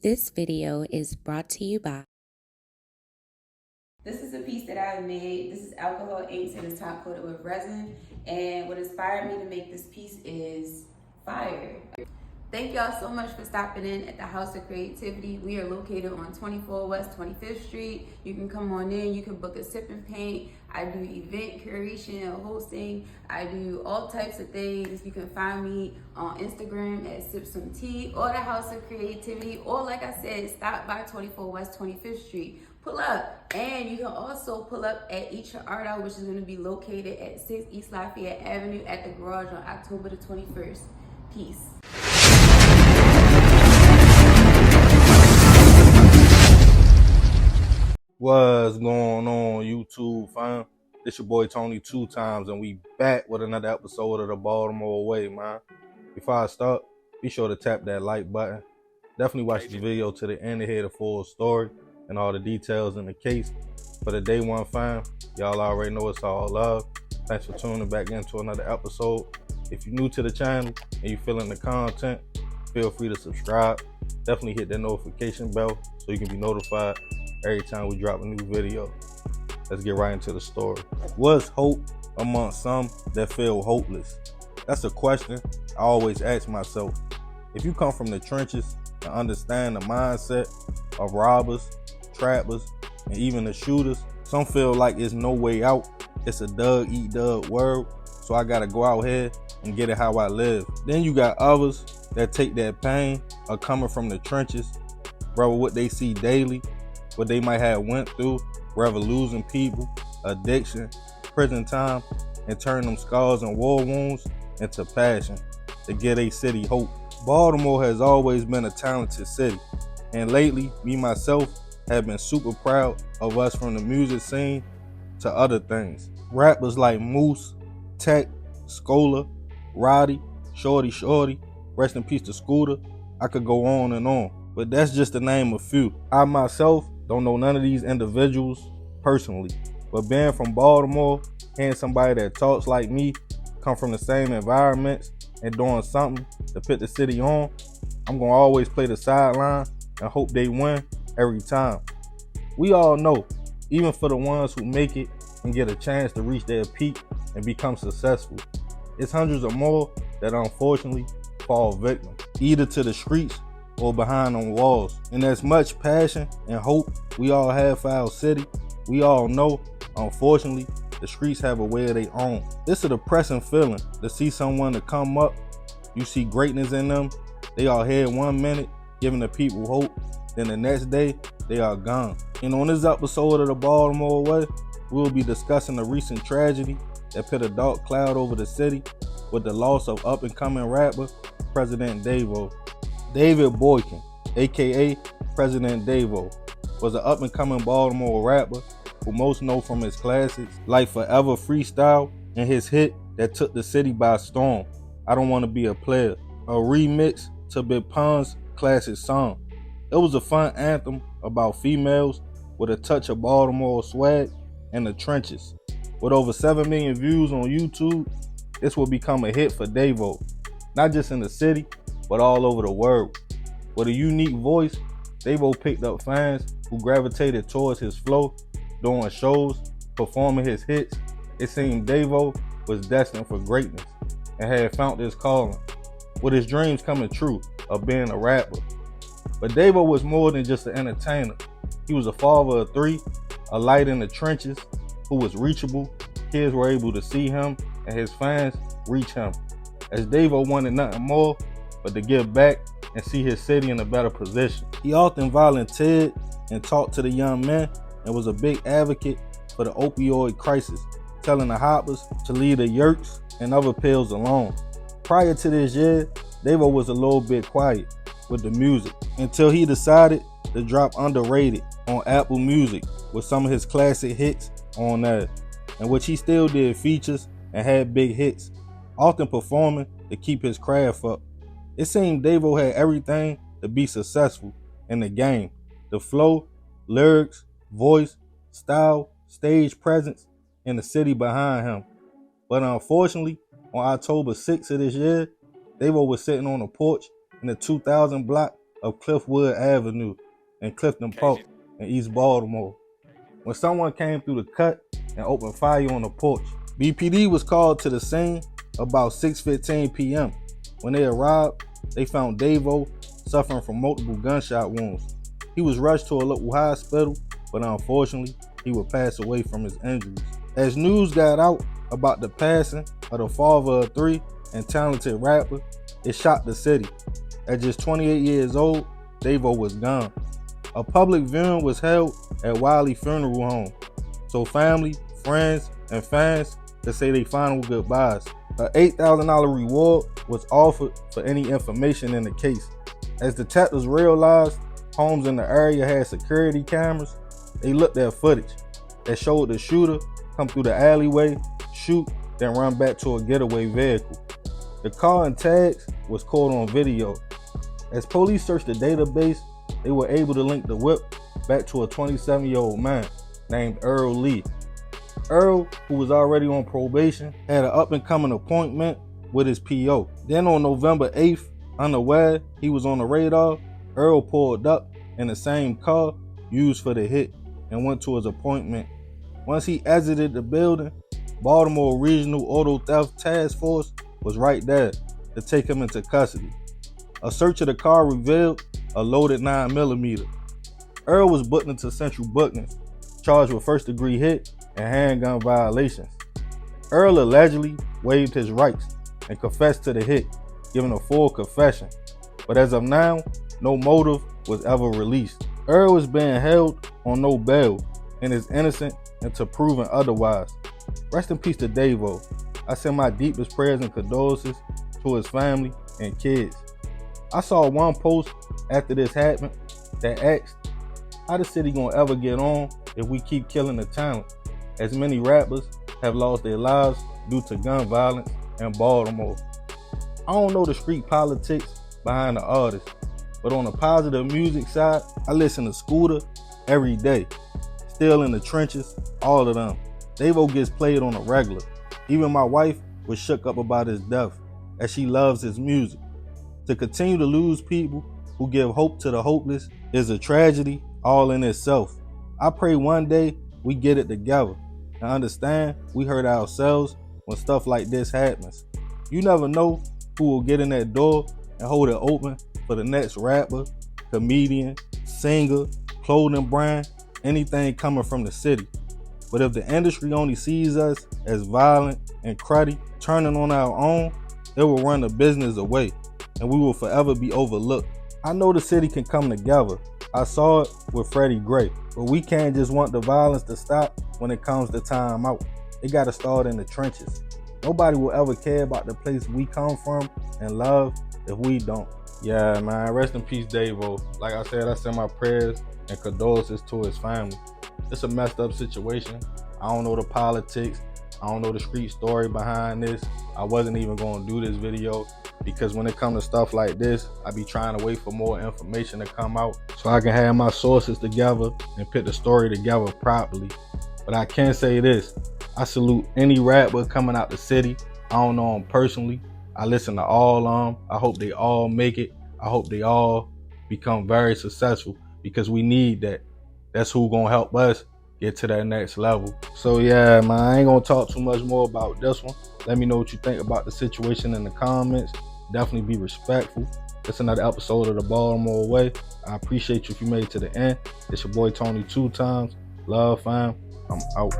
This video is brought to you by. This is a piece that I made. This is alcohol inks and it's top coated with resin. And what inspired me to make this piece is fire. Thank y'all so much for stopping in at the House of Creativity. We are located on 24 West 25th Street. You can come on in, you can book a sip and paint. I do event curation and hosting. I do all types of things. You can find me on Instagram at Sip Some Tea or the House of Creativity. Or like I said, stop by 24 West 25th Street. Pull up. And you can also pull up at Eat Your Art Out, which is going to be located at 6 East Lafayette Avenue at the garage on October the 21st. Peace. What's going on, YouTube fam? It's your boy Tony 2 times, and we back with another episode of the Baltimore Way, man. Before I start, be sure to tap that like button. Definitely watch the video to the end to hear the full story and all the details in the case. For the day one fam, y'all already know it's all love. Thanks for tuning back into another episode. If you're new to the channel and you feeling the content, feel free to subscribe. Definitely hit that notification bell so you can be notified every time we drop a new video. Let's get right into the story. What's hope amongst some that feel hopeless? That's a question I always ask myself. If you come from the trenches and understand the mindset of robbers, trappers, and even the shooters, some feel like it's no way out. It's a dug eat dug world, so I gotta go out here and get it how I live. Then you got others that take that pain of coming from the trenches, bro, what they see daily, what they might have went through, whether losing people, addiction, prison time, and turn them scars and war wounds into passion to give a city hope. Baltimore has always been a talented city, and lately, me myself have been super proud of us, from the music scene to other things. Rappers like Moose, Tech, Scola, Roddy, Shorty, rest in peace to Scooter. I could go on and on, but that's just to name a few. I myself don't know none of these individuals personally, but being from Baltimore, hearing somebody that talks like me, come from the same environments, and doing something to put the city on, I'm gonna always play the sideline and hope they win every time. We all know, even for the ones who make it and get a chance to reach their peak and become successful, it's hundreds of more that unfortunately fall victim, either to the streets or behind on walls. And as much passion and hope we all have for our city, we all know, unfortunately, the streets have a way of their own. It's a depressing feeling to see someone to come up, you see greatness in them, they are here 1 minute, giving the people hope, then the next day, they are gone. And on this episode of the Baltimore Way, we'll be discussing the recent tragedy that put a dark cloud over the city with the loss of up-and-coming rapper, President Davo. David Boykin, aka President Davo, was an up-and-coming Baltimore rapper who most know from his classics like Forever Freestyle and his hit that took the city by storm, I Don't Want to Be a Player, a remix to Big Pun's classic song. It was a fun anthem about females with a touch of Baltimore swag and the trenches. With over 7 million views on YouTube, this will become a hit for Davo, not just in the city, but all over the world. With a unique voice, Davo picked up fans who gravitated towards his flow, doing shows, performing his hits. It seemed Davo was destined for greatness and had found his calling, with his dreams coming true of being a rapper. But Davo was more than just an entertainer. He was a father of 3, a light in the trenches who was reachable. Kids were able to see him and his fans reach him, as Davo wanted nothing more but to give back and see his city in a better position. He often volunteered and talked to the young men and was a big advocate for the opioid crisis, telling the hoppers to leave the yerks and other pills alone. Prior to this year, Davo was a little bit quiet with the music until he decided to drop Underrated on Apple Music with some of his classic hits on there, in which he still did features and had big hits, often performing to keep his craft up. It seemed Davo had everything to be successful in the game: the flow, lyrics, voice, style, stage presence, and the city behind him. But unfortunately, on October 6th of this year, Davo was sitting on a porch in the 2000 block of Cliffwood Avenue in Clifton Park in East Baltimore when someone came through the cut and opened fire on the porch. BPD was called to the scene about 6:15 p.m. When they arrived, they found Davo suffering from multiple gunshot wounds. He was rushed to a local hospital, but unfortunately, he would pass away from his injuries. As news got out about the passing of the father of 3 and talented rapper, it shocked the city. At just 28 years old, Davo was gone. A public viewing was held at Wiley Funeral Home, so family, friends, and fans could say their final goodbyes. An $8,000 reward was offered for any information in the case. As detectives realized homes in the area had security cameras, they looked at footage that showed the shooter come through the alleyway, shoot, then run back to a getaway vehicle. The car and tags was caught on video. As police searched the database, they were able to link the whip back to a 27-year-old man named Earl Lee. Earl, who was already on probation, had an up-and-coming appointment with his PO. Then on November 8th, unaware he was on the radar, Earl pulled up in the same car used for the hit and went to his appointment. Once he exited the building, Baltimore Regional Auto Theft Task Force was right there to take him into custody. A search of the car revealed a loaded 9mm. Earl was booked into central bookings, charged with first-degree hit and handgun violations. Earl allegedly waived his rights and confessed to the hit, giving a full confession. But as of now, no motive was ever released. Earl is being held on no bail and is innocent until proven otherwise. Rest in peace to Davo. I send my deepest prayers and condolences to his family and kids. I saw one post after this happened that asked, how the city gonna ever get on if we keep killing the talent, as many rappers have lost their lives due to gun violence in Baltimore. I don't know the street politics behind the artists, but on the positive music side, I listen to Scooter every day. Still in the trenches, all of them. Davo gets played on a regular. Even my wife was shook up about his death, as she loves his music. To continue to lose people who give hope to the hopeless is a tragedy all in itself. I pray one day we get it together and understand we hurt ourselves when stuff like this happens. You never know who will get in that door and hold it open for the next rapper, comedian, singer, clothing brand, anything coming from the city. But if the industry only sees us as violent and cruddy, turning on our own, it will run the business away and we will forever be overlooked. I know the city can come together. I saw it with Freddie Gray, but we can't just want the violence to stop when it comes to time out. It gotta start in the trenches. Nobody will ever care about the place we come from and love if we don't. Yeah, man, rest in peace, Davo. Like I said, I send my prayers and condolences to his family. It's a messed up situation. I don't know the politics. I don't know the street story behind this. I wasn't even gonna do this video because when it comes to stuff like this, I be trying to wait for more information to come out so I can have my sources together and put the story together properly. But I can say this, I salute any rapper coming out the city. I don't know them personally. I listen to all of them. I hope they all make it. I hope they all become very successful because we need that. That's who gonna help us get to that next level. So yeah, man, I ain't gonna talk too much more about this one. Let me know what you think about the situation in the comments. Definitely be respectful. It's another episode of the Baltimore Way. I appreciate you if you made it to the end. It's your boy Tony 2 times. Love, fam. I'm out.